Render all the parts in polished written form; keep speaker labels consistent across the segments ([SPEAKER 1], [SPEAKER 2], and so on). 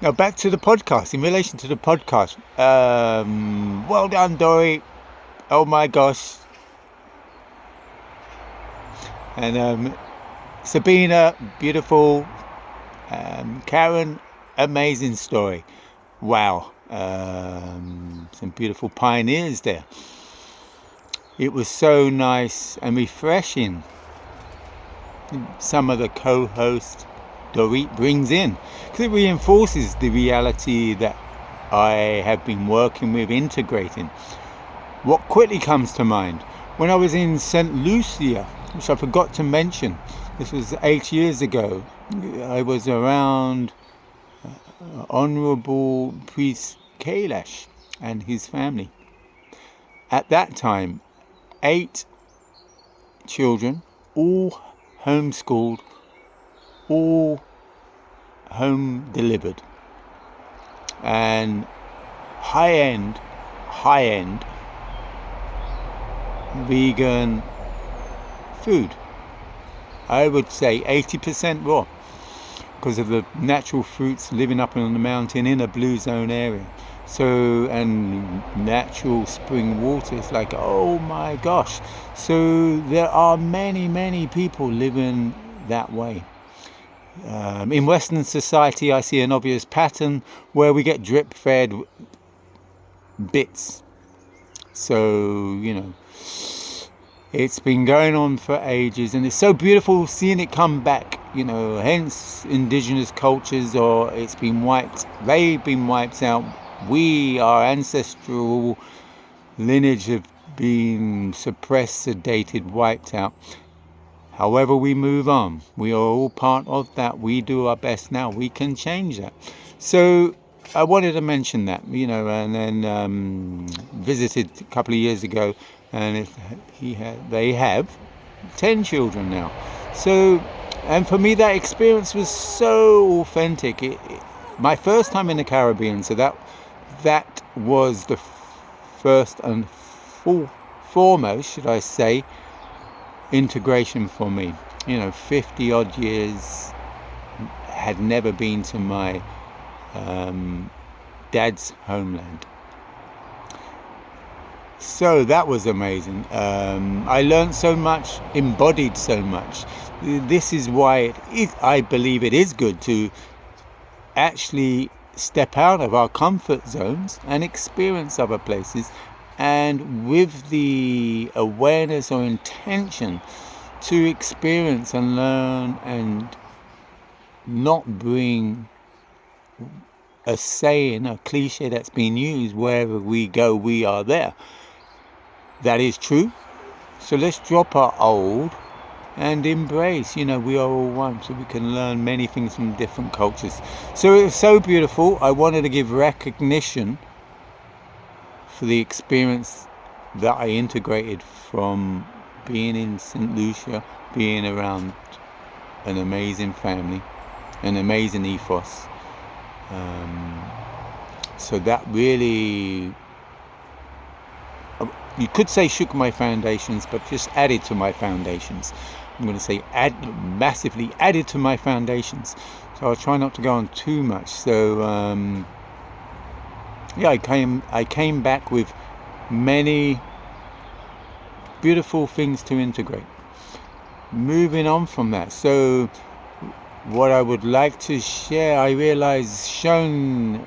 [SPEAKER 1] Now back to the podcast. In relation to the podcast, well done, Dory. Oh my gosh. And Sabina, beautiful. Karen, amazing story. Wow. Some beautiful pioneers there. It was so nice and refreshing. Some of the co-hosts Dorit brings in, because it reinforces the reality that I have been working with integrating. What quickly comes to mind, when I was in St. Lucia, which I forgot to mention, this was 8 years ago, I was around Honourable Priest Kailash and his family. At that time, 8 children, all homeschooled, all home delivered, and high end vegan food. I would say 80% raw, because of the natural fruits living up on the mountain in a blue zone area. So, and natural spring water. It's like, oh my gosh. So there are many people living that way. In Western society, I see an obvious pattern where we get drip fed bits. So, it's been going on for ages, and it's so beautiful seeing it come back, hence indigenous cultures, or they've been wiped out. Our ancestral lineage have been suppressed, sedated, wiped out. However, we move on. We are all part of that. We do our best now. We can change that. So I wanted to mention that, and then visited a couple of years ago, and they have 10 children now. So, and for me, that experience was so authentic. My first time in the Caribbean, so that was the first and foremost, should I say, integration for me. 50 odd years, had never been to my dad's homeland. So that was amazing. I learned so much, embodied so much. This is why I believe it is good to actually step out of our comfort zones and experience other places, and with the awareness or intention to experience and learn, and not bring a saying, a cliche that's been used, wherever we go, we are there. That is true. So let's drop our old and embrace, we are all one, so we can learn many things from different cultures. So it was so beautiful. I wanted to give recognition for the experience that I integrated from being in St. Lucia, being around an amazing family, an amazing ethos. So that really, you could say, shook my foundations, but just added to my foundations. I'm going to say massively added to my foundations. So I'll try not to go on too much. So I came back with many beautiful things to integrate. Moving on from that, so what I would like to share, I realized shown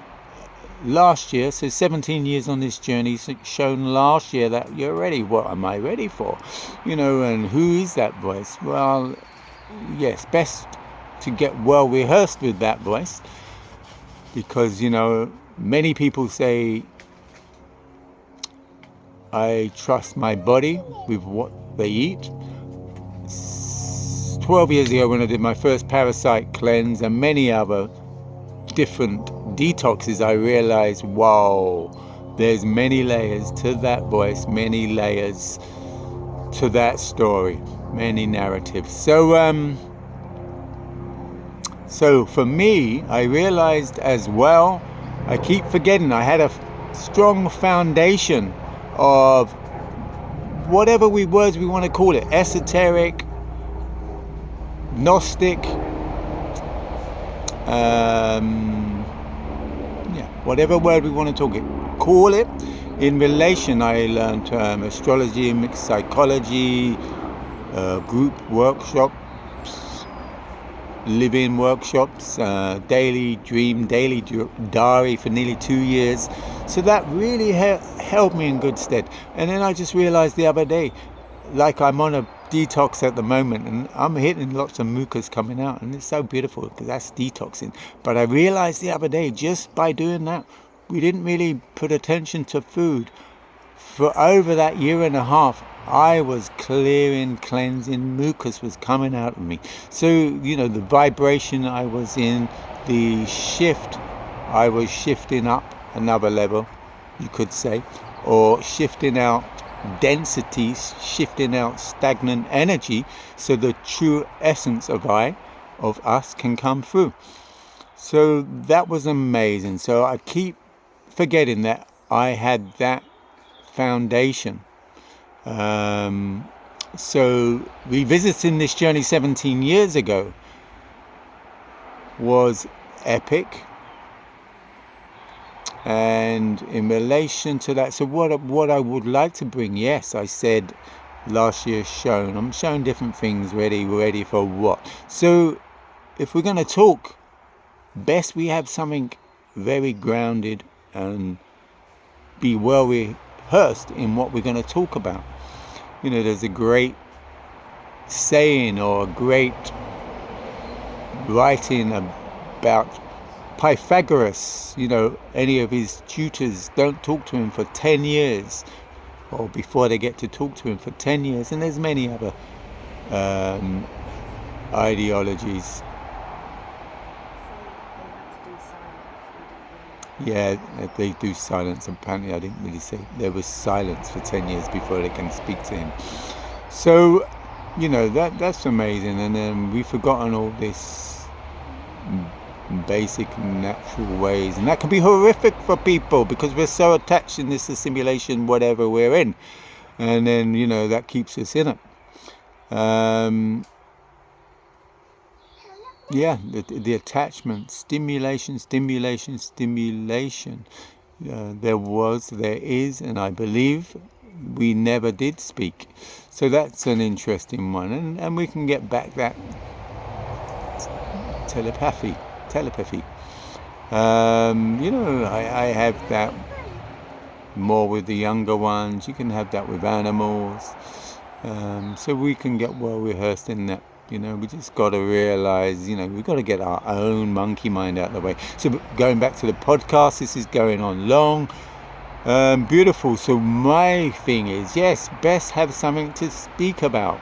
[SPEAKER 1] last year, so 17 years on this journey, shown last year that you're ready. What am I ready for? And who is that voice? Well, yes, best to get well rehearsed with that voice, because many people say, I trust my body with what they eat. 12 years ago, when I did my first parasite cleanse and many other different detoxes, I realized, wow, there's many layers to that voice, many layers to that story, many narratives. So for me, I realized as well, I keep forgetting, I had a strong foundation of whatever words we want to call it, esoteric, Gnostic, whatever word we want to call it. In relation, I learned astrology, mixed psychology, group workshops, live-in workshops, daily diary for nearly 2 years. So that really held me in good stead. And then I just realized the other day, like I'm on a detox at the moment, and I'm hitting lots of mucus coming out, and it's so beautiful because that's detoxing. But I realized the other day, just by doing that, we didn't really put attention to food. For over that year and a half, I was clearing, cleansing, mucus was coming out of me. So, the vibration I was in, the shift, I was shifting up another level, you could say, or shifting out densities, shifting out stagnant energy, so the true essence of us can come through. So that was amazing. So I keep forgetting that I had that foundation. So revisiting this journey 17 years ago was epic. And in relation to that, so what I would like to bring, yes, I said last year's shown, I'm showing different things, ready for what. So if we're going to talk, best we have something very grounded and be well rehearsed in what we're going to talk about. There's a great saying or a great writing about Pythagoras. Any of his tutors don't talk to him for 10 years, or before they get to talk to him for 10 years. And there's many other ideologies. Yeah, they do silence. Apparently, I didn't really say there was silence for 10 years before they can speak to him. So, that's amazing. And then we've forgotten all this basic natural ways, and that can be horrific for people because we're so attached in this assimilation, whatever we're in, and then that keeps us in it. The attachment, stimulation. There is, and I believe we never did speak. So that's an interesting one, and we can get back that telepathy. I have that more with the younger ones. You can have that with animals. So we can get well rehearsed in that. We just got to realize, we've got to get our own monkey mind out of the way. So going back to the podcast, this is going on long. Beautiful. So my thing is, yes, best have something to speak about.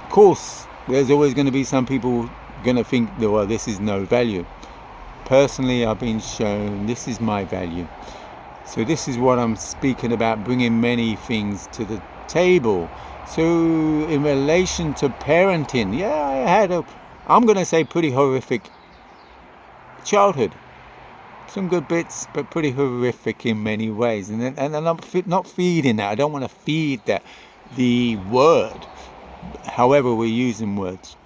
[SPEAKER 1] Of course, there's always going to be some people going to think, well, this is no value. Personally, I've been shown this is my value. So this is what I'm speaking about, bringing many things to the table. So in relation to parenting, I had I'm going to say pretty horrific childhood. Some good bits, but pretty horrific in many ways. And I'm not feeding that. I don't want to feed that, the word, however we're using words.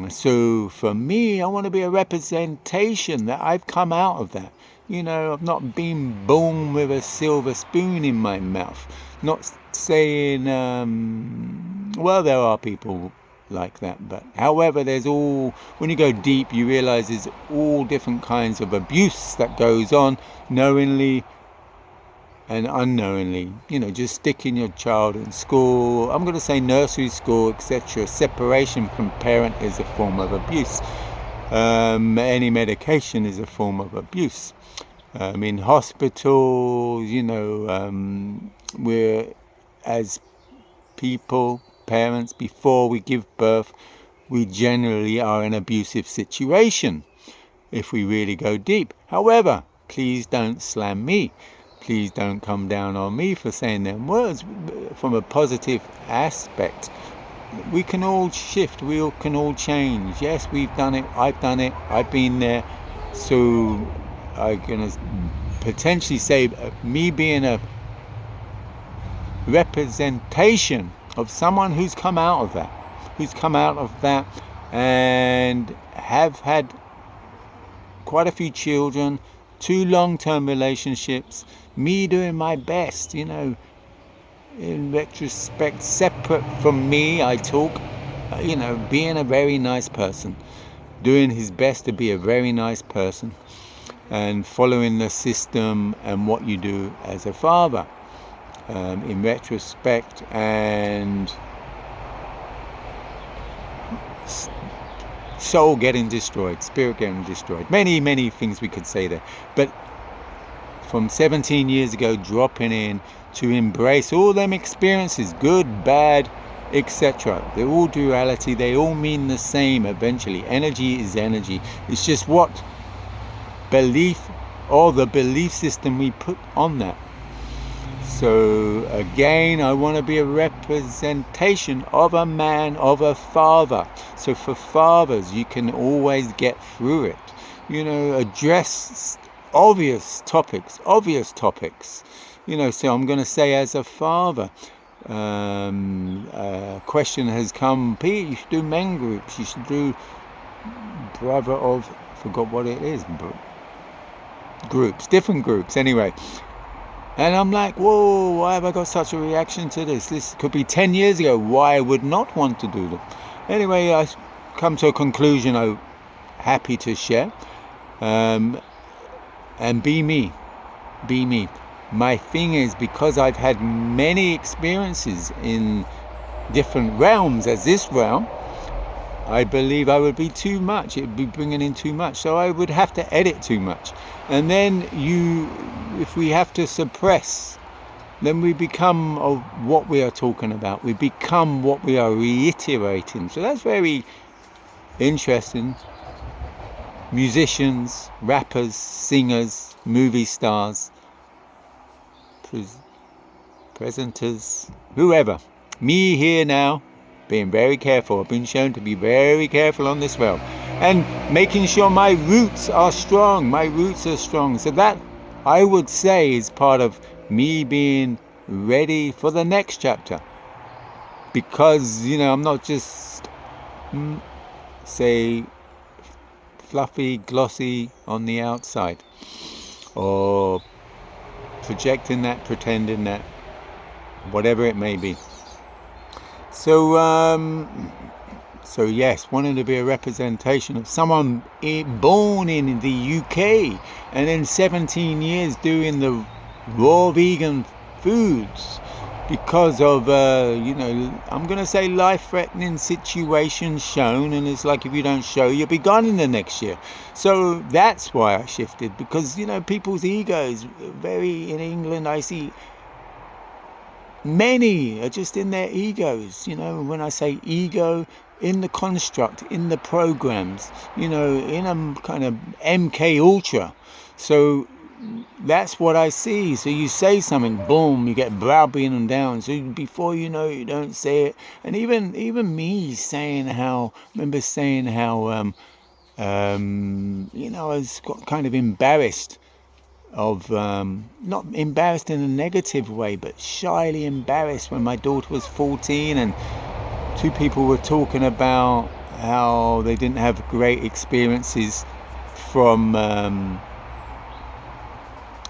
[SPEAKER 1] So for me, I want to be a representation that I've come out of that. I've not been born with a silver spoon in my mouth. Not saying, well, there are people like that, but however, when you go deep, you realize there's all different kinds of abuse that goes on, knowingly and unknowingly. Just sticking your child in school, I'm going to say nursery school, etc. Separation from parent is a form of abuse. Any medication is a form of abuse. In hospital, we're, as people, parents, before we give birth, we generally are in an abusive situation if we really go deep. However, please don't slam me. Please don't come down on me for saying them words. From a positive aspect, we can all shift, we can all change. Yes, we've done it, I've done it, I've been there. So I'm going to potentially say me being a representation of someone who's come out of that, and have had quite a few children, 2 long-term relationships, me doing my best, in retrospect, separate from me, I talk, being a very nice person, doing his best to be a very nice person, and following the system and what you do as a father, in retrospect, and soul getting destroyed, spirit getting destroyed, many things we could say there. But from 17 years ago, dropping in to embrace all them experiences, good, bad, etc. They're all duality. They all mean the same eventually. Energy is energy. It's just what belief or the belief system we put on that. So again, I want to be a representation of a man, of a father. So for fathers, you can always get through it. Address obvious topics. So I'm going to say, as a father, a question has come, Pete, you should do men groups, you should do brother of, forgot what it is, different groups anyway. And I'm like, whoa, why have I got such a reaction to this? This could be 10 years ago, why I would not want to do them. Anyway, I come to a conclusion I'm happy to share. And be me. My thing is, because I've had many experiences in different realms as this realm, I believe I would be too much. It would be bringing in too much. So I would have to edit too much. And then if we have to suppress, then we become of what we are talking about. We become what we are reiterating. So that's very interesting. Musicians, rappers, singers, movie stars, presenters, whoever. Me here now, being very careful. I've been shown to be very careful on this realm, and making sure my roots are strong. So that, I would say, is part of me being ready for the next chapter. Because, I'm not just, say, fluffy, glossy on the outside, or projecting that, pretending that, whatever it may be. So yes, wanting to be a representation of someone born in the UK and then 17 years doing the raw vegan foods because of, I'm going to say life-threatening situations shown, and it's like, if you don't show, you'll be gone in the next year. So that's why I shifted, because, people's egos, in England, I see many are just in their egos, when I say ego, in the construct, in the programs, in a kind of MK Ultra. So that's what I see. So you say something, boom, you get browbeaten down. So before you know it, you don't say it. And even me saying how, I was kind of embarrassed of, not embarrassed in a negative way, but shyly embarrassed when my daughter was 14 and 2 people were talking about how they didn't have great experiences from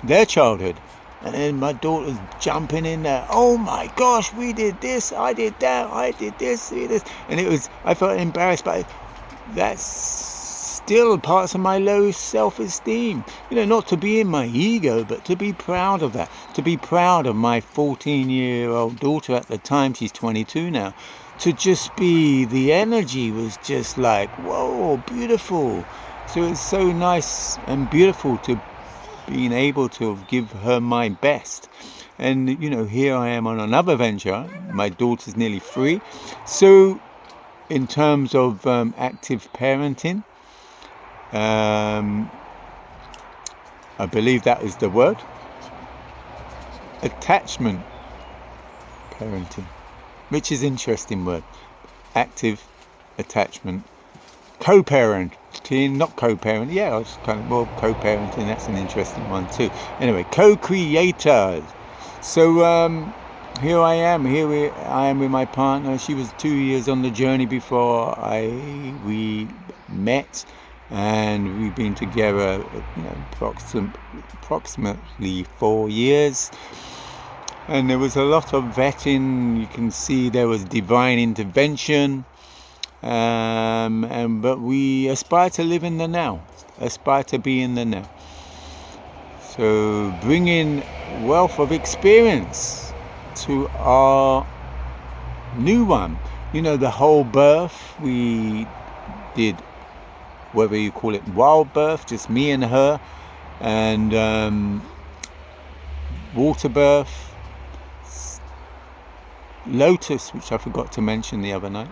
[SPEAKER 1] their childhood. And then my daughter's jumping in there, oh my gosh, we did this, I did that, I did this, and I felt embarrassed, but that's still parts of my low self-esteem. Not to be in my ego, but to be proud of that, to be proud of my 14-year-old daughter at the time. She's 22 now. To just be, the energy was just like, whoa, beautiful. So it's so nice and beautiful to being able to give her my best. And here I am on another venture. My daughter's nearly 3. So in terms of active parenting, I believe that is the word. Attachment parenting, which is an interesting word. Active attachment. Co-parenting, not co-parent. Yeah, I was kind of more co-parenting. That's an interesting one too. Anyway, co-creators. So here I am. I am with my partner. She was 2 years on the journey before we met. and we've been together, approximately 4 years. And there was a lot of vetting. You can see there was divine intervention, but we aspire to live in the now, aspire to be in the now. So bringing wealth of experience to our new one. The whole birth, we did, whether you call it wild birth, just me and her, and water birth, Lotus, which I forgot to mention the other night.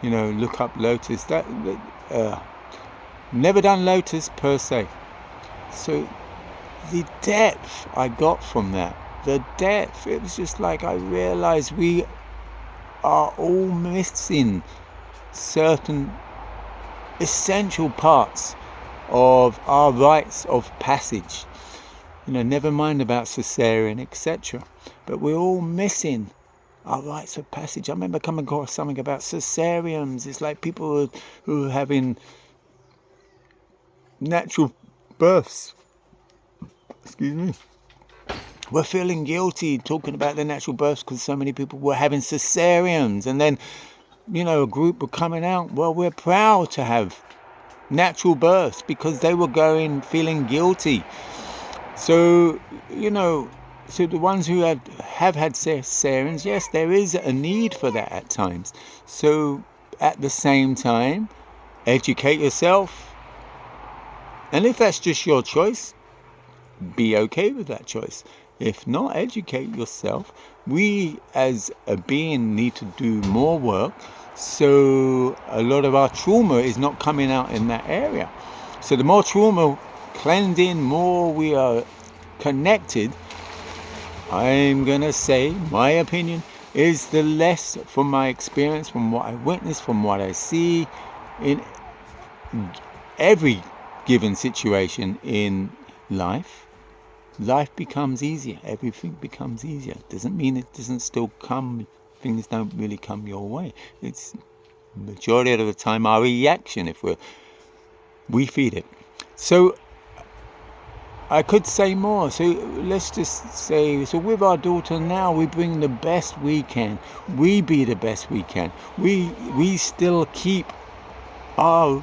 [SPEAKER 1] Look up Lotus. Never done Lotus per se. So the depth I got from that, it was just like I realized we are all missing certain essential parts of our rites of passage. Never mind about cesarean, etc. But we're all missing our rites of passage. I remember coming across something about cesareans. It's like people who are having natural births. Excuse me. We're feeling guilty talking about the natural births because so many people were having cesareans. And then, a group were coming out. Well, we're proud to have natural births because they were feeling guilty. So, so the ones who have had cesareans, yes, there is a need for that at times. So at the same time, educate yourself. And if that's just your choice, be okay with that choice. If not, educate yourself. We as a being need to do more work. So a lot of our trauma is not coming out in that area. So the more trauma cleansed in, more we are connected, I'm going to say, my opinion, is the less, from my experience, from what I witness, from what I see in every given situation in life becomes easier. Everything becomes easier. Doesn't mean it doesn't still come, things don't really come your way. It's majority of the time our reaction if we feed it. So I could say more. So let's just say, so with our daughter now, we bring the best we can. We be the best we can. We still keep our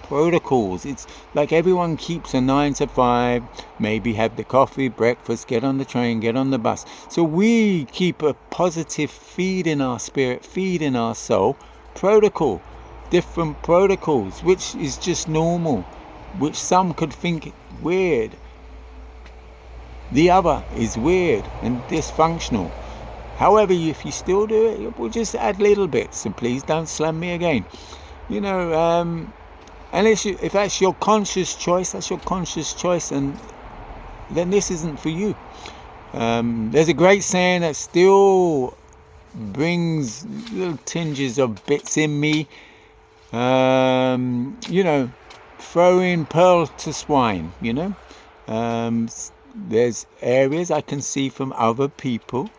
[SPEAKER 1] protocols. It's like everyone keeps a 9 to 5, maybe have the coffee, breakfast, get on the train, get on the bus. So we keep a positive feed in our spirit, feed in our soul, protocol, different protocols, which is just normal, which some could think weird. The other is weird and dysfunctional. However, if you still do it, we'll just add little bits. So please don't slam me again. And if that's your conscious choice, that's your conscious choice, and then this isn't for you. There's a great saying that still brings little tinges of bits in me. Throwing pearl to swine, there's areas I can see from other people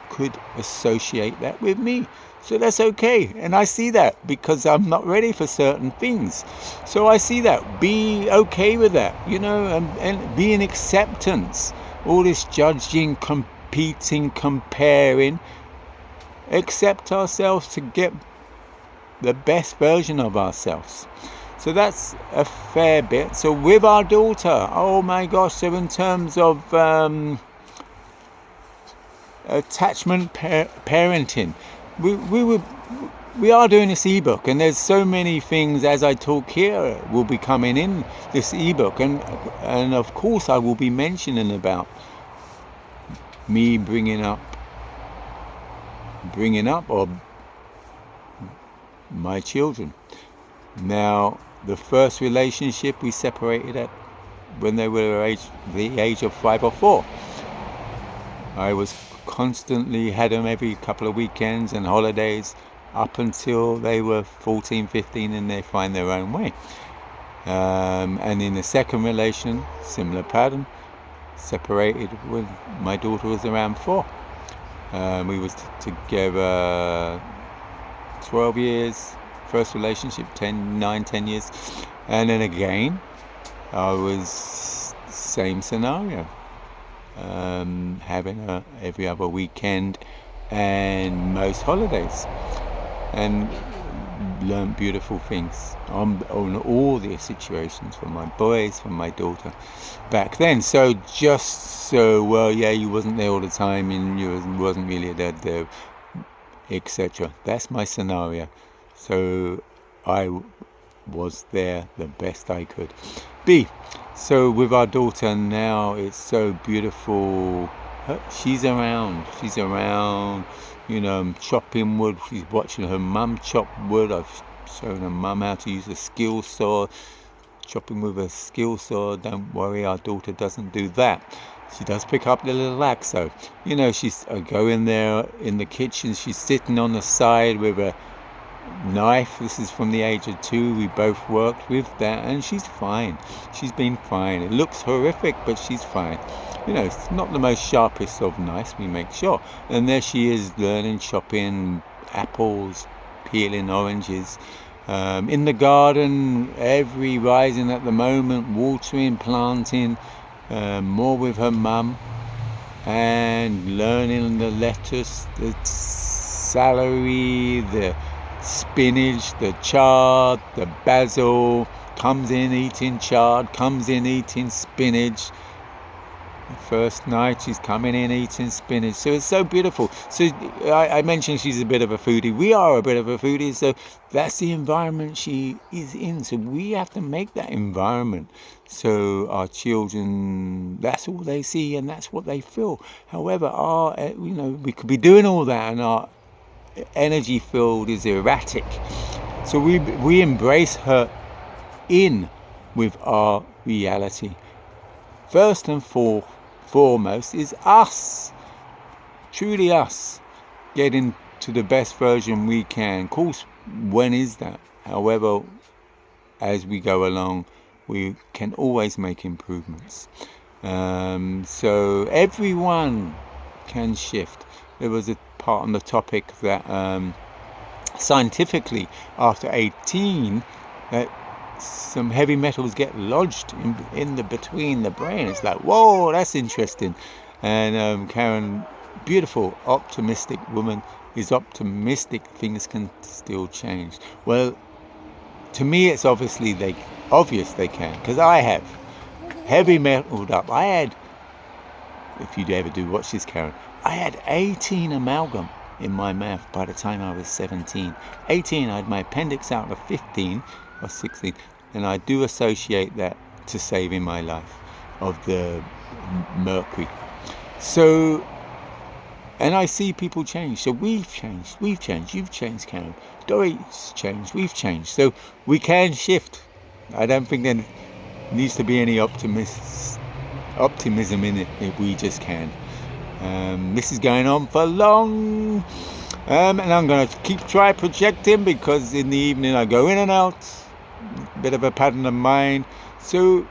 [SPEAKER 1] could associate that with me. So that's okay. And I see that because I'm not ready for certain things. So I see that. Be okay with that, and be in acceptance. All this judging, competing, comparing. Accept ourselves to get the best version of ourselves. So that's a fair bit. So with our daughter, oh my gosh, so in terms of attachment parenting, we are doing this ebook, and there's so many things as I talk here will be coming in this ebook, and of course I will be mentioning about me bringing up or my children. Now, the first relationship we separated at when they were the age of 5 or 4. I was constantly had them every couple of weekends and holidays up until they were 14, 15 and they find their own way. And in the second relation, similar pattern, separated when my daughter was around 4. We was together 12 years, first relationship, 10 years. And then again, I was same scenario, having her every other weekend and most holidays, and learned beautiful things on all the situations, from my boys, from my daughter back then. So you wasn't there all the time, and you wasn't really there, etc. That's my scenario. So I was there the best I could be. So with our daughter now, it's so beautiful. She's around, chopping wood. She's watching her mum chop wood. I've shown her mum how to use a skill saw, chopping with a skill saw. Don't worry, our daughter doesn't do that. She does pick up the little axe though. I go in there in the kitchen, she's sitting on the side with a knife. This is from the age of 2. We both worked with that, and she's fine. She's been fine. It looks horrific, but she's fine. It's not the most sharpest of knives, we make sure. And there she is, learning, chopping apples, peeling oranges. In the garden, every rising at the moment, watering, planting, more with her mum, and learning the lettuce, the celery, the spinach, the chard, the basil. Comes in eating chard, comes in eating spinach. The first night she's coming in eating spinach. So it's so beautiful. So I mentioned she's a bit of a foodie. We are a bit of a foodie, so that's the environment she is in. So we have to make that environment so our children, that's all they see and that's what they feel. However, we could be doing all that and our energy field is erratic. So we embrace her in with our reality. First and foremost is us, truly us, getting to the best version we can. Of course, when is that? However, as we go along, we can always make improvements. So everyone can shift. There was a part on the topic that scientifically, after 18, some heavy metals get lodged in between the brain. It's like, whoa, that's interesting. And Karen, beautiful, optimistic woman, is optimistic things can still change. Well, to me, it's obvious they can, because I have heavy metaled up. I had, if you'd ever do watch this, Karen, I had 18 amalgam in my mouth by the time I was 17. 18, I had my appendix out of 15 or 16, and I do associate that to saving my life of the mercury. So, and I see people change. So we've changed, you've changed, Karen, Dory's changed, we've changed. So we can shift. I don't think there needs to be any optimism in it if we just can. This is going on for long, and I'm going to try projecting, because in the evening I go in and out, a bit of a pattern of mind. So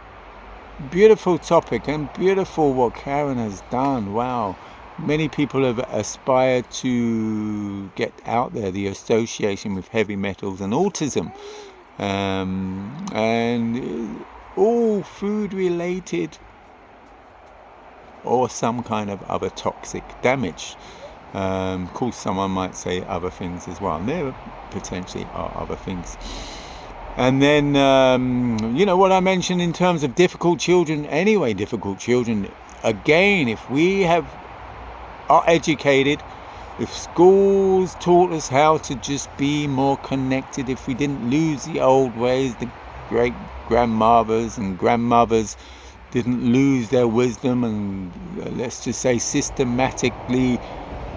[SPEAKER 1] beautiful topic, and beautiful what Karen has done. Wow, many people have aspired to get out there, the association with heavy metals and autism, and all food related or some kind of other toxic damage. Of course, someone might say other things as well, and there potentially are other things. And then, what I mentioned in terms of difficult children, again, if we are educated, if schools taught us how to just be more connected, if we didn't lose the old ways, the great grandmothers and grandmothers didn't lose their wisdom, and let's just say systematically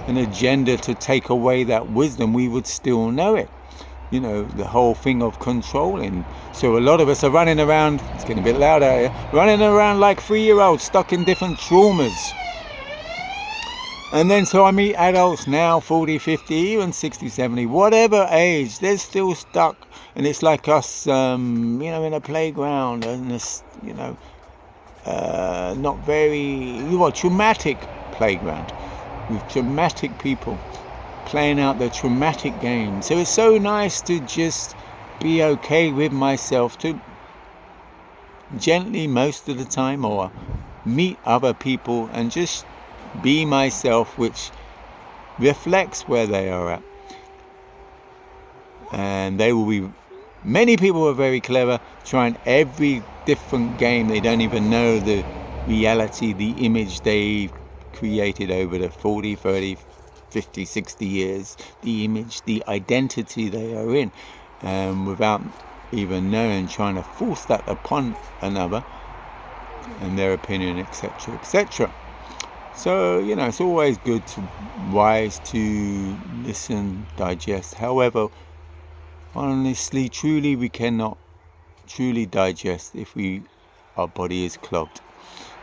[SPEAKER 1] an agenda to take away that wisdom, we would still know it. The whole thing of controlling. So a lot of us are running around, it's getting a bit loud out here, running around like 3-year-olds stuck in different traumas. And then so I meet adults now, 40, 50, even 60, 70, whatever age, they're still stuck. And it's like us, in a playground, and this, not very, traumatic playground with traumatic people playing out the traumatic game. So it's so nice to just be okay with myself, to gently most of the time, or meet other people and just be myself, which reflects where they are at. And they will be, many people are very clever, trying every different game. They don't even know the reality, the image they've created over the 40, 30, 50, 60 years, the image, the identity they are in, without even knowing, trying to force that upon another and their opinion, etc., etc. So, it's always good wise to listen, digest. However, honestly, truly, we cannot truly digest if our body is clogged.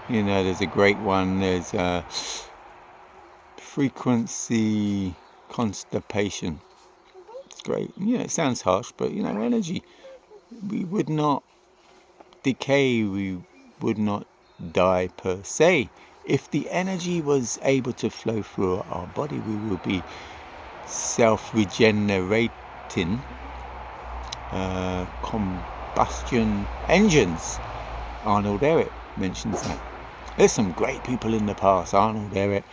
[SPEAKER 1] There's a great one. There's frequency constipation. It's great. It sounds harsh, but energy. We would not decay. We would not die per se. If the energy was able to flow through our body, we will be self-regenerating combustion engines. Arnold Ehret mentions that. There's some great people in the past. Arnold Ehret,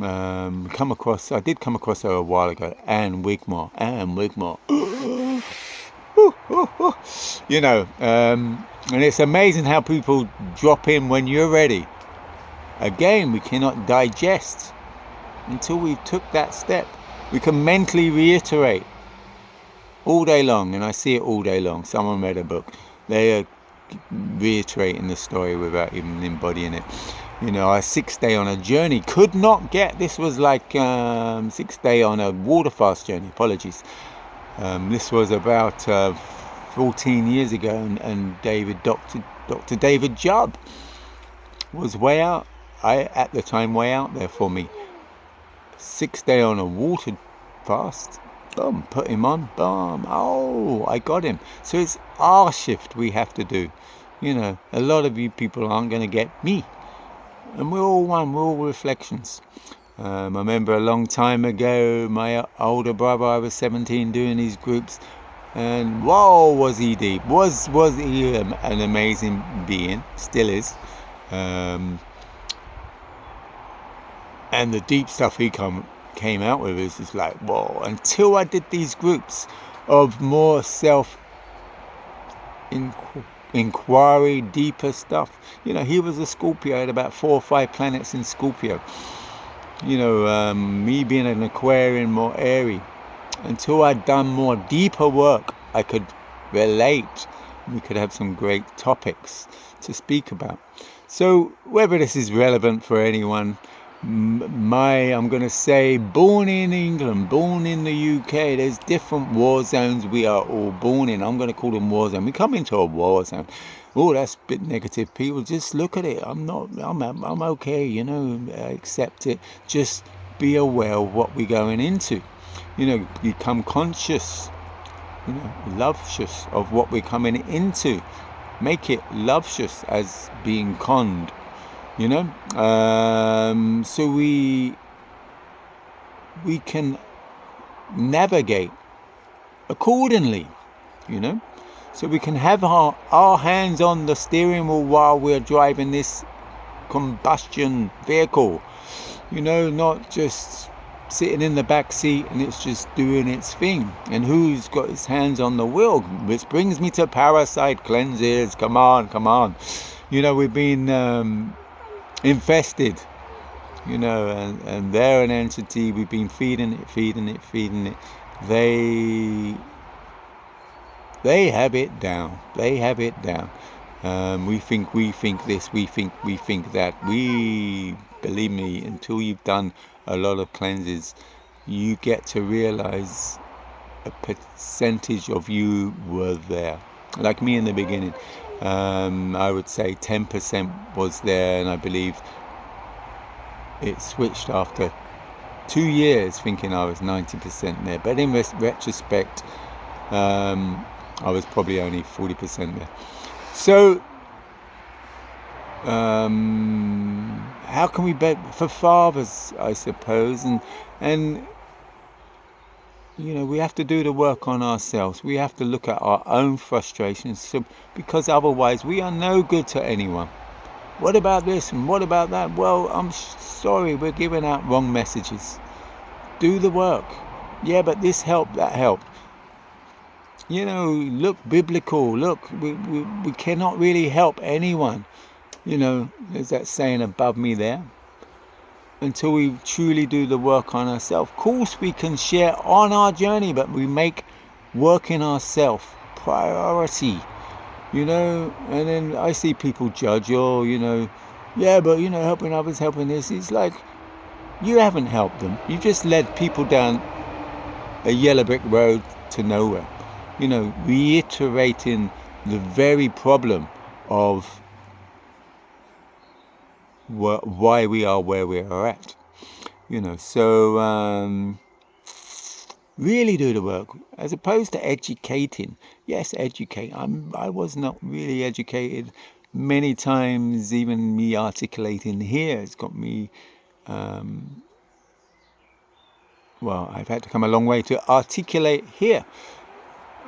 [SPEAKER 1] I did come across her a while ago. Anne Wigmore. And it's amazing how people drop in when you're ready. Again, we cannot digest until we took that step. We can mentally reiterate all day long, and I see it all day long. Someone read a book. They are reiterating the story without even embodying it. Our 6 day on a journey could not get, this was like 6 day on a water fast journey, apologies. This was about 14 years ago, and Dr. David Jubb was way out, at the time, way out there for me. 6 day on a water fast, boom, put him on, boom, I got him. So it's our shift we have to do. A lot of you people aren't going to get me, and we're all one, we're all reflections. I remember a long time ago, my older brother, I was 17, doing these groups, and whoa, was he deep, was he an amazing being, still is, and the deep stuff he came out with is just like, whoa. Until I did these groups of more self-inquiry, deeper stuff. He was a Scorpio, had about 4 or 5 planets in Scorpio. Me being an Aquarian, more airy. Until I'd done more deeper work, I could relate. We could have some great topics to speak about. So whether this is relevant for anyone, I'm going to say, born in England, born in the UK, there's different war zones we are all born in. I'm going to call them war zones. We come into a war zone. Oh, that's a bit negative. People, just look at it. I'm okay, accept it. Just be aware of what we're going into. Become conscious, lovesious of what we're coming into. Make it lovesious as being conned. So we can navigate accordingly, so we can have our hands on the steering wheel while we're driving this combustion vehicle, not just sitting in the back seat and it's just doing its thing. And who's got his hands on the wheel? Which brings me to parasite cleanses. Come on. We've been infested, and they're an entity. We've been feeding it. They have it down. We think this, we think that. Believe me, until you've done a lot of cleanses, you get to realize a percentage of you were there. Like me in the beginning, I would say 10% was there, and I believe it switched after 2 years, thinking I was 90% there. But in retrospect, I was probably only 40% there. So How can we bet for fathers, I suppose, and we have to do the work on ourselves. We have to look at our own frustrations, because otherwise we are no good to anyone. What about this and what about that? Well, I'm sorry, we're giving out wrong messages. Do the work. Yeah, but this helped, that helped. Look biblical. Look, we cannot really help anyone. There's that saying above me there. Until we truly do the work on ourselves. Of course, we can share on our journey, but we make working ourselves priority. And then I see people judge, yeah, but helping others, helping this. It's like, you haven't helped them. You've just led people down a yellow brick road to nowhere. Reiterating the very problem of why we are where we are at. So really do the work as opposed to educating. Yes, educate. I was not really educated. Many times, even me articulating here has got me. I've had to come a long way to articulate here.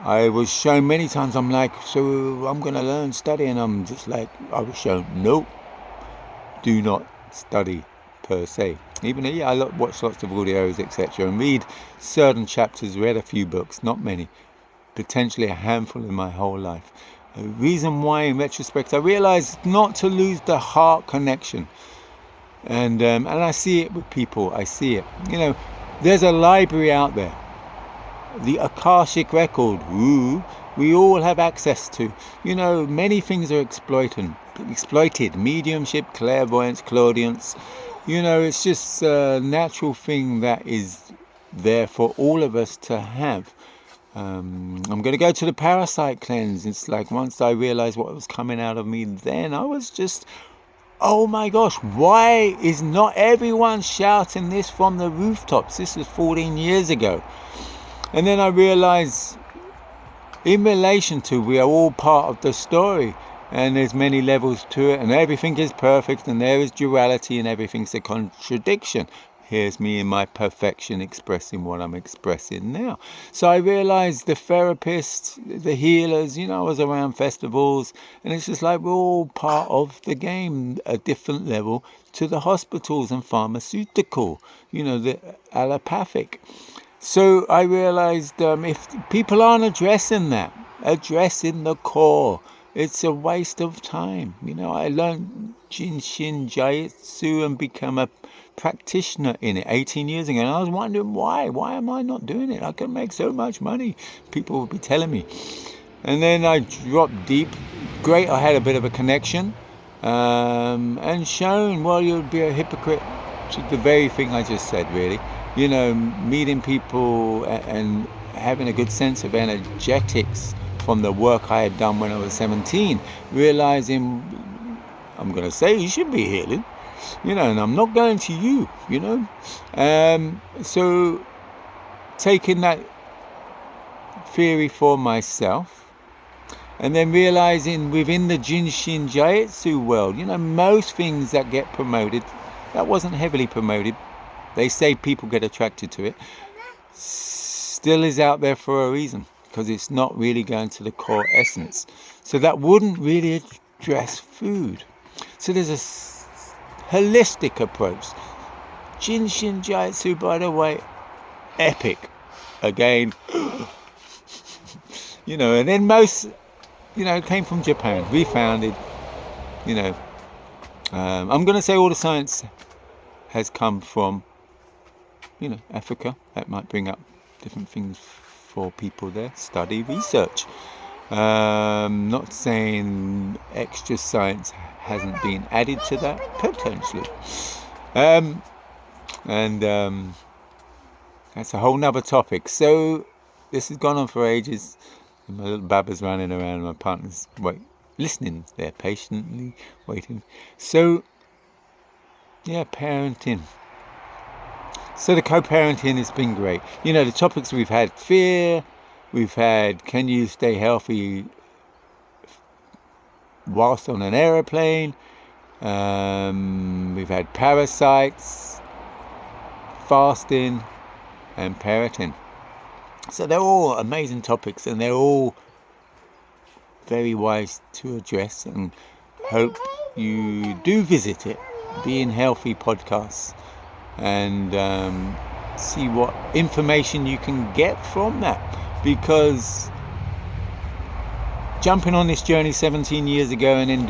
[SPEAKER 1] I was shown many times. I'm like, so I'm going to learn, study, and I'm just like, I was shown, nope. Do not study per se. Even I watch lots of audios, etc., and read certain chapters. Read a few books, not many, potentially a handful in my whole life. The reason why, in retrospect, I realized not to lose the heart connection, and I see it with people. I see it. There's a library out there, the Akashic record. We all have access to. Many things are exploited. Mediumship, clairvoyance, clairaudience. It's just a natural thing that is there for all of us to have. I'm going to go to the parasite cleanse. It's like once I realized what was coming out of me, then I was just, oh my gosh, why is not everyone shouting this from the rooftops? This was 14 years ago. And then I realized, in relation to, we are all part of the story, and there's many levels to it, and everything is perfect, and there is duality, and everything's a contradiction. Here's me in my perfection expressing what I'm expressing now. So I realized the therapists, the healers, I was around festivals, and it's just like we're all part of the game, a different level to the hospitals and pharmaceutical, the allopathic. So I realized if people aren't addressing the core, it's a waste of time. I learned Jinshin Jiu-Jitsu and become a practitioner in it 18 years ago. And I was wondering why. Why am I not doing it? I can make so much money. People would be telling me. And then I dropped deep. Great, I had a bit of a connection. And shown, well, you'd be a hypocrite to the very thing I just said, really. Meeting people and having a good sense of energetics from the work I had done when I was 17, realizing, I'm going to say, you should be healing, and I'm not going to you, So taking that theory for myself, and then realizing within the Jinshin Jiu-Jitsu world, most things that get promoted, that wasn't heavily promoted. They say people get attracted to it. Still is out there for a reason, because it's not really going to the core essence. So that wouldn't really address food. So there's a holistic approach. Jinshin Jiu-Jitsu, by the way, epic. Again, and then most, came from Japan. Refounded, I'm going to say all the science has come from Africa. That might bring up different things for people there. Study, research. Not saying extra science hasn't been added to that, potentially. That's a whole nother topic. So this has gone on for ages. My little baba's running around, my partner's listening there patiently, waiting. So, parenting. So the co-parenting has been great. The topics we've had, fear, we've had, can you stay healthy whilst on an aeroplane? We've had parasites, fasting, and parenting. So they're all amazing topics, and they're all very wise to address, and hope you do visit it, Being Healthy Podcasts, and see what information you can get from that. Because jumping on this journey 17 years ago and then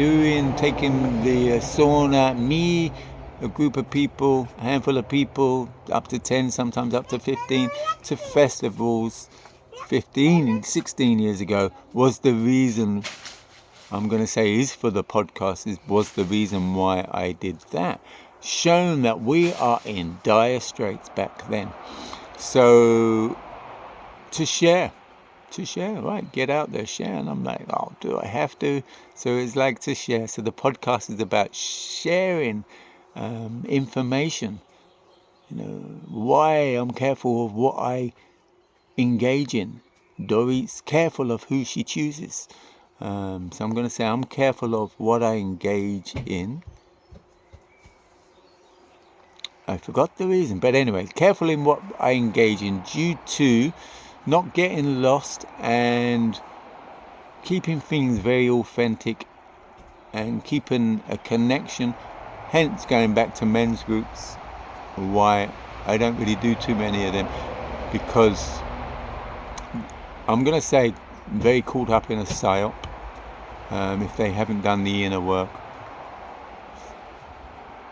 [SPEAKER 1] taking the sauna, me, a group of people, a handful of people, up to 10, sometimes up to 15, to festivals 16 years ago, was the reason, I'm going to say is for the podcast, was the reason why I did that. Shown that we are in dire straits back then. So to share, right? Get out there, share. And I'm like, oh, do I have to? So it's like to share. So the podcast is about sharing information. Why I'm careful of what I engage in. Dory's careful of who she chooses. So I'm going to say I'm careful of what I engage in. I forgot the reason, but anyway, careful in what I engage in due to not getting lost and keeping things very authentic and keeping a connection. Hence, going back to men's groups, why I don't really do too many of them, because I'm going to say very caught up in a psyop if they haven't done the inner work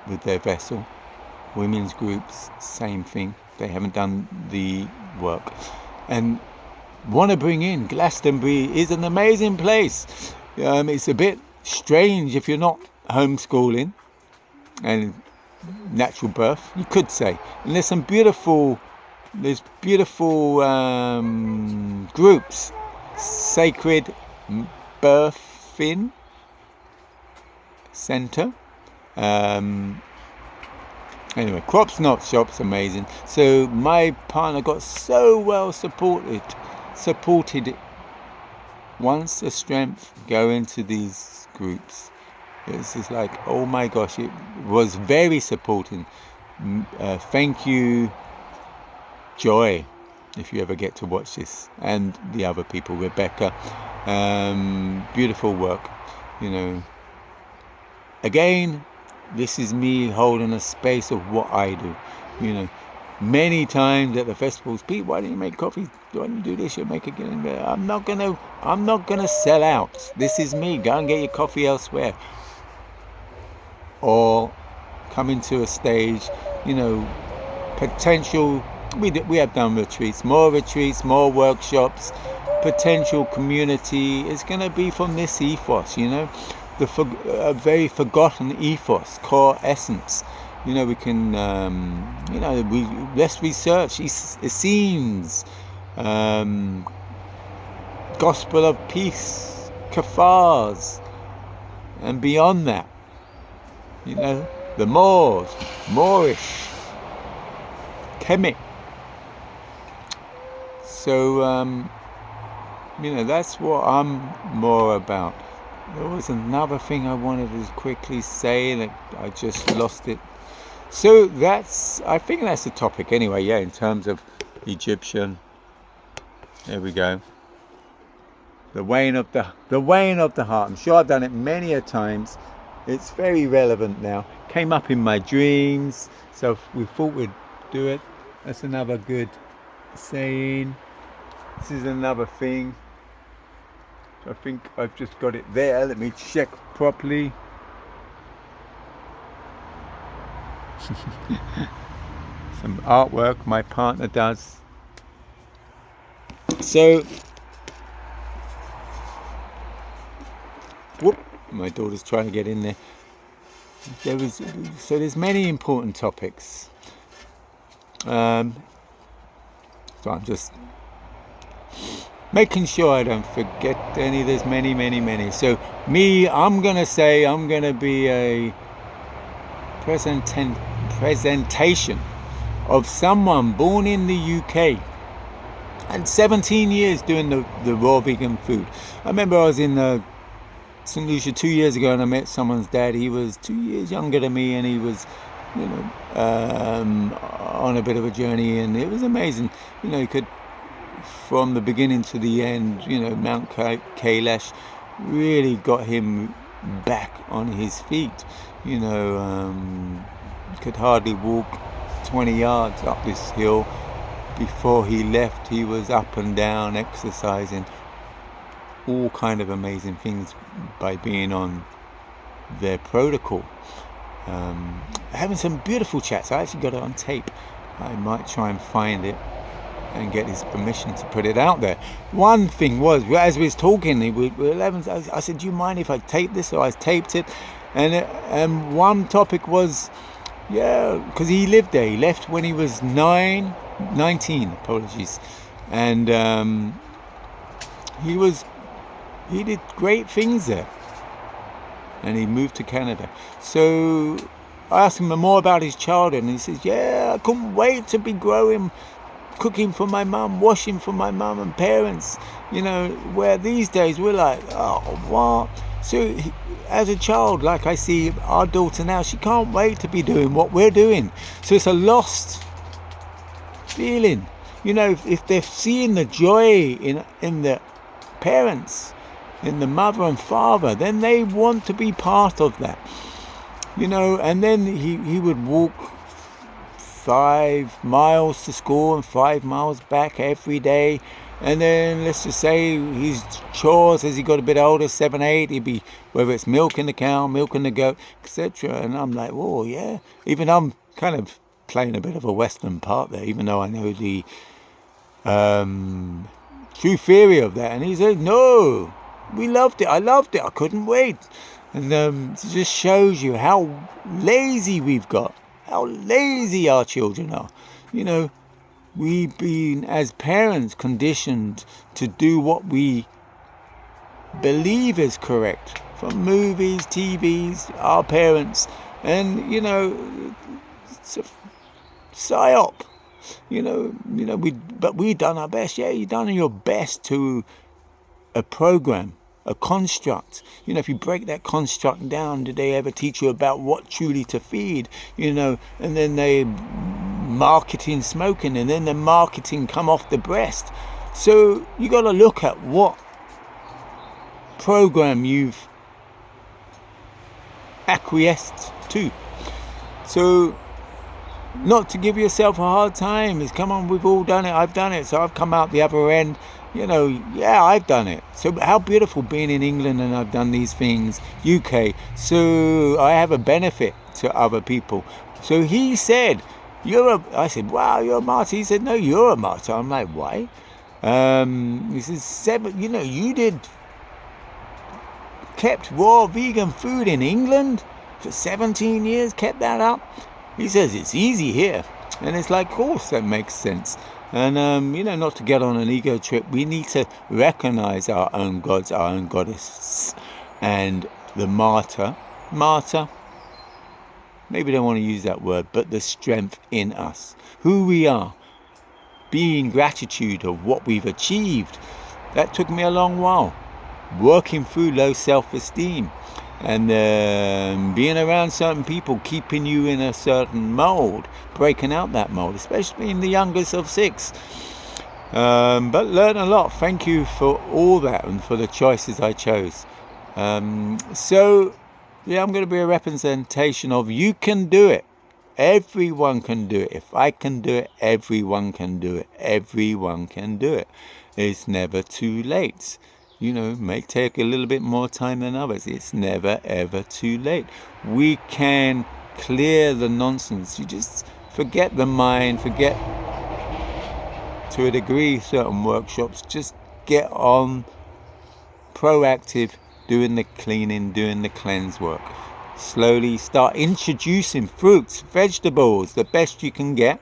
[SPEAKER 1] with their vessel. Women's groups, same thing. They haven't done the work. And want to bring in Glastonbury is an amazing place. It's a bit strange if you're not homeschooling and natural birth, you could say. And there's some beautiful groups. Sacred Birthing Center. Anyway, Crops Not Shops, amazing. So my partner got so well supported. Once the strength go into these groups, it's just like, oh my gosh, it was very supporting. Thank you, Joy, if you ever get to watch this, and the other people, Rebecca. Beautiful work, Again, this is me holding a space of what I do. Many times at the festivals, Pete, why don't you make coffee? Why don't you do this? You'll make it. I'm not gonna sell out. This is me. Go and get your coffee elsewhere, or come into a stage. Potential. We have done retreats, more workshops. Potential community is going to be from this ethos. A very forgotten ethos, core essence. We can, let's research Essenes, Gospel of Peace, Kafars, and beyond that, the Moorish, Kemet. So, that's what I'm more about. There was another thing I wanted to quickly say that I just lost it. So I think that's the topic anyway, yeah, in terms of Egyptian. There we go. The weighing of the heart. I'm sure I've done it many a times. It's very relevant now. Came up in my dreams, so we thought we'd do it. That's another good saying. This is another thing. I think I've just got it there. Let me check properly. Some artwork my partner does. So, my daughter's trying to get in there. There's many important topics. So I'm just making sure I don't forget any. There's many. So I'm going to say I'm going to be a presentation of someone born in the UK and 17 years doing the raw vegan food. I remember I was in St. Lucia 2 years ago, and I met someone's dad. He was 2 years younger than me, and he was, on a bit of a journey, and it was amazing. He could, from the beginning to the end, Mount Kailash really got him back on his feet. Could hardly walk 20 yards up this hill. Before he left, he was up and down exercising, all kind of amazing things by being on their protocol. Having some beautiful chats. I actually got it on tape. I might try and find it and get his permission to put it out there. One thing was, as we was talking, I said, do you mind if I tape this? So I taped it, and one topic was, because he lived there. He left when he was 19, apologies, and he did great things there, and he moved to Canada. So I asked him more about his childhood, and he says, I couldn't wait to be cooking for my mum, washing for my mum and parents, where these days we're like, oh, what? So as a child, like I see our daughter now, she can't wait to be doing what we're doing. So it's a lost feeling. If they're seeing the joy in the parents, in the mother and father, then they want to be part of that. And then he would walk 5 miles to school and 5 miles back every day. And then let's just say his chores as he got a bit older, 7, 8, he'd be, whether it's milking the cow, milking the goat, etc. And I'm like, oh yeah. Even I'm kind of playing a bit of a Western part there, even though I know the true theory of that. And he said, no, we loved it. I loved it. I couldn't wait. And it just shows you how lazy we've got, how lazy our children are. We've been, as parents, conditioned to do what we believe is correct from movies, TVs, our parents, and it's a psyop. But we've done our best. Yeah, you've done your best to a program, a construct. If you break that construct down, did they ever teach you about what truly to feed? And then they marketing smoking, and then the marketing come off the breast. So you got to look at what program you've acquiesced to. So not to give yourself a hard time. Is, come on, we've all done it. I've done it. So I've come out the other end. I've done it. So how beautiful being in England, and I've done these things, UK. So I have a benefit to other people. So he said, I said, wow, you're a martyr. He said, no, you're a martyr. I'm like, why? He says, you kept raw vegan food in England for 17 years, kept that up. He says, it's easy here. And it's like, of course, that makes sense. And, not to get on an ego trip, we need to recognize our own gods, our own goddesses, and the martyr, maybe don't want to use that word, but the strength in us, who we are, being gratitude of what we've achieved. That took me a long while, working through low self-esteem, and being around certain people, keeping you in a certain mold, breaking out that mold, especially in the youngest of 6. But learn a lot. Thank you for all that and for the choices I chose. I'm going to be a representation of you can do it. Everyone can do it. If I can do it, everyone can do it. Everyone can do it. It's never too late. May take a little bit more time than others. It's never, ever too late. We can clear the nonsense. You just forget the mind, forget to a degree certain workshops. Just get on proactive, doing the cleaning, doing the cleanse work. Slowly start introducing fruits, vegetables, the best you can get.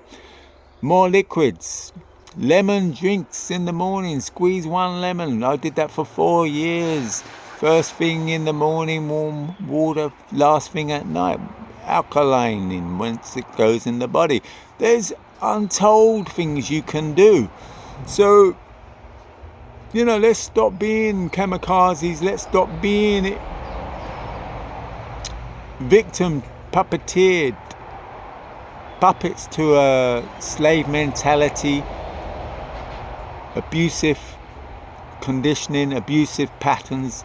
[SPEAKER 1] More liquids. Lemon drinks in the morning, squeeze 1 lemon. I did that for 4 years. First thing in the morning, warm water. Last thing at night, alkalining once it goes in the body. There's untold things you can do. So, let's stop being kamikazes. Let's stop being victim puppeteered, puppets to a slave mentality, abusive conditioning, abusive patterns,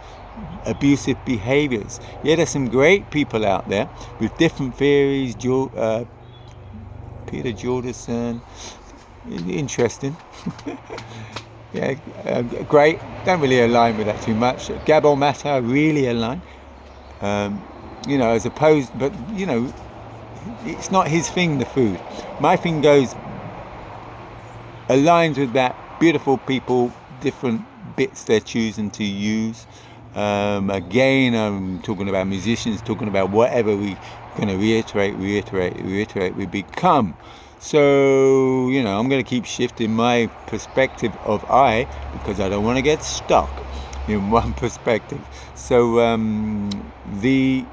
[SPEAKER 1] abusive behaviors. Yeah, there's some great people out there with different theories. Peter Jordanson, interesting. Yeah, great. Don't really align with that too much. Gabor Mata, really align. As opposed, but it's not his thing, the food. My thing aligns with that. Beautiful people, different bits they're choosing to use. Again, I'm talking about musicians, talking about whatever we're going to reiterate, we become. So, I'm going to keep shifting my perspective of I, because I don't want to get stuck in one perspective. So, the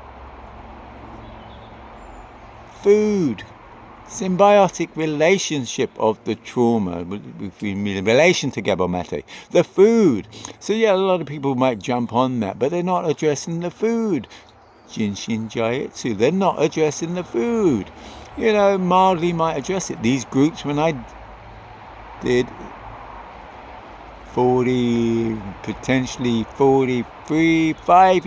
[SPEAKER 1] food, symbiotic relationship of the trauma in relation to Gabor Mate, the food. So yeah, a lot of people might jump on that, but they're not addressing the food. Jinshin Jiaitsu, they're not addressing the food. Mildly might address it. These groups, when I did 5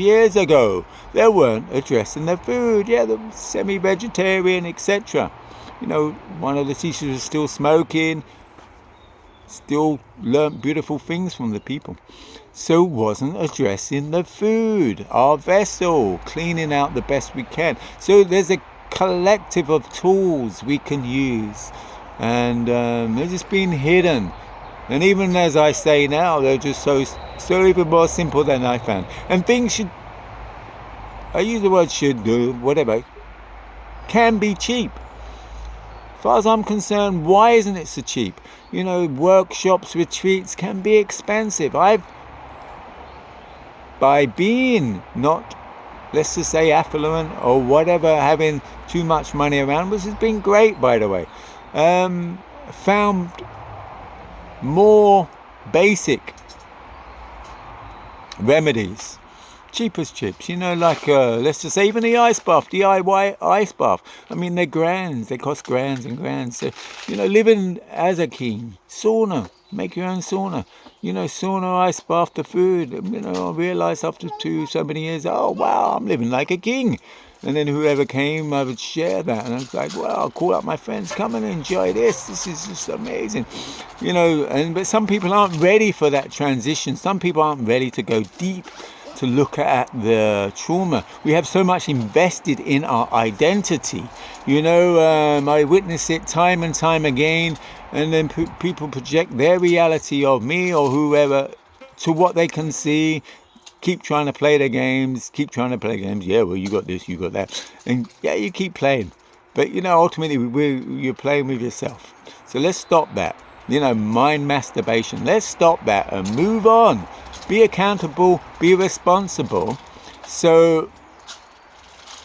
[SPEAKER 1] years ago, they weren't addressing the food. Yeah, the semi-vegetarian, etc. One of the teachers was still smoking, still learnt beautiful things from the people. So wasn't addressing the food, our vessel, cleaning out the best we can. So there's a collective of tools we can use, and they're just being hidden. And even as I say now, they're just so even more simple than I found. And things I use the word should do, whatever, can be cheap. As far as I'm concerned, why isn't it so cheap? Workshops, retreats can be expensive. By being not, let's just say, affluent or whatever, having too much money around, which has been great, by the way, found more basic remedies, cheap as chips, like let's just say even the ice bath, DIY ice bath. I mean, they're grands, they cost grands and grands. So living as a king, sauna, make your own sauna, sauna, ice bath, the food. I realized after so many years, oh wow, I'm living like a king. And then whoever came, I would share that. And I was like, well, I'll call up my friends, come and enjoy this. This is just amazing. But some people aren't ready for that transition. Some people aren't ready to go deep, to look at the trauma. We have so much invested in our identity. I witness it time and time again. And then people project their reality of me or whoever to what they can see. Keep trying to play the games. Yeah, well, you got this, you got that. And yeah, you keep playing. But, ultimately, you're playing with yourself. So let's stop that. Mind masturbation. Let's stop that and move on. Be accountable. Be responsible. So,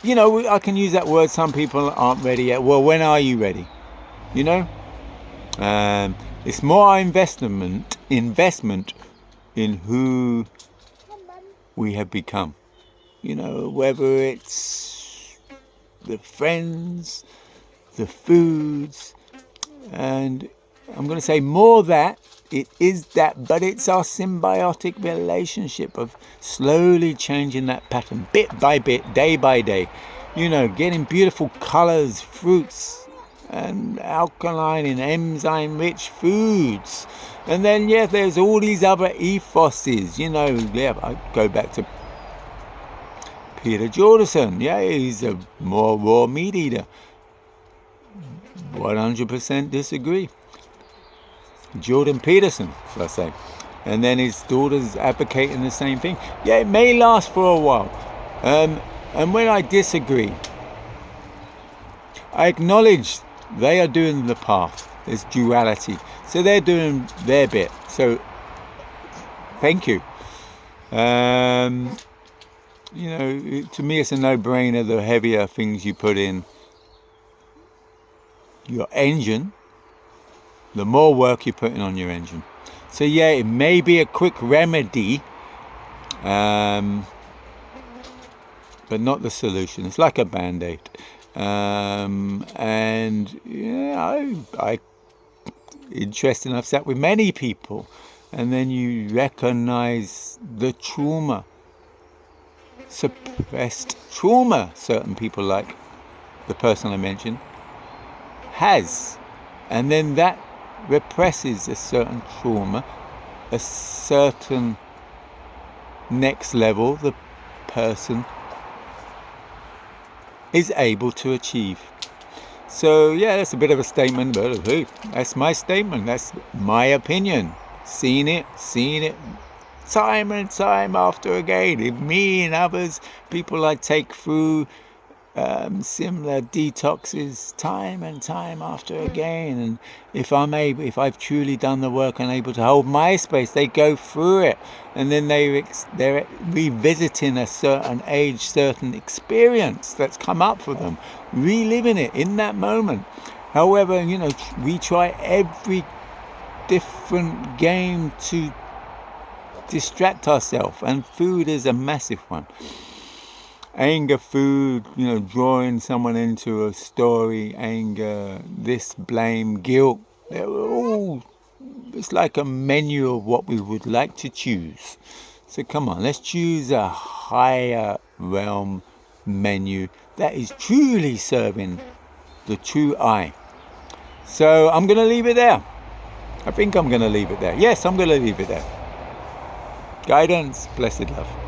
[SPEAKER 1] I can use that word. Some people aren't ready yet. Well, when are you ready? It's more investment in who we have become. Whether it's the friends, the foods, and I'm going to say more that it is that, but it's our symbiotic relationship of slowly changing that pattern bit by bit, day by day. Getting beautiful colors, fruits, and alkaline and enzyme-rich foods. And then, there's all these other ethoses. I go back to Peter Jordanson. He's a more raw meat eater. 100% disagree. Jordan Peterson, shall I say. And then his daughter's advocating the same thing. It may last for a while. And when I disagree, I acknowledge they are doing the path. There's duality. So they're doing their bit. So thank you. To me it's a no-brainer. The heavier things you put in your engine, the more work you're putting on your engine. So it may be a quick remedy, but but not the solution. It's like a band-aid. And yeah, I interesting, I've sat with many people, and then you recognize the trauma, suppressed trauma certain people, like the person I mentioned, has. And then that represses a certain trauma, a certain next level the person is able to achieve. So yeah, that's a bit of a statement, but hey, that's my statement, that's my opinion. Seen it time and time after again. Me and others, people I take through similar detoxes time and time after again. And if I've truly done the work and able to hold my space, they go through it, and then they're revisiting a certain age, certain experience that's come up for them, reliving it in that moment. However, we try every different game to distract ourselves, and food is a massive one. Anger, food, drawing someone into a story, anger, this, blame, guilt, they're all, it's like a menu of what we would like to choose. So come on, let's choose a higher realm menu that is truly serving the true I. So I'm going to leave it there. I think I'm going to leave it there. Yes, I'm going to leave it there. Guidance, blessed love.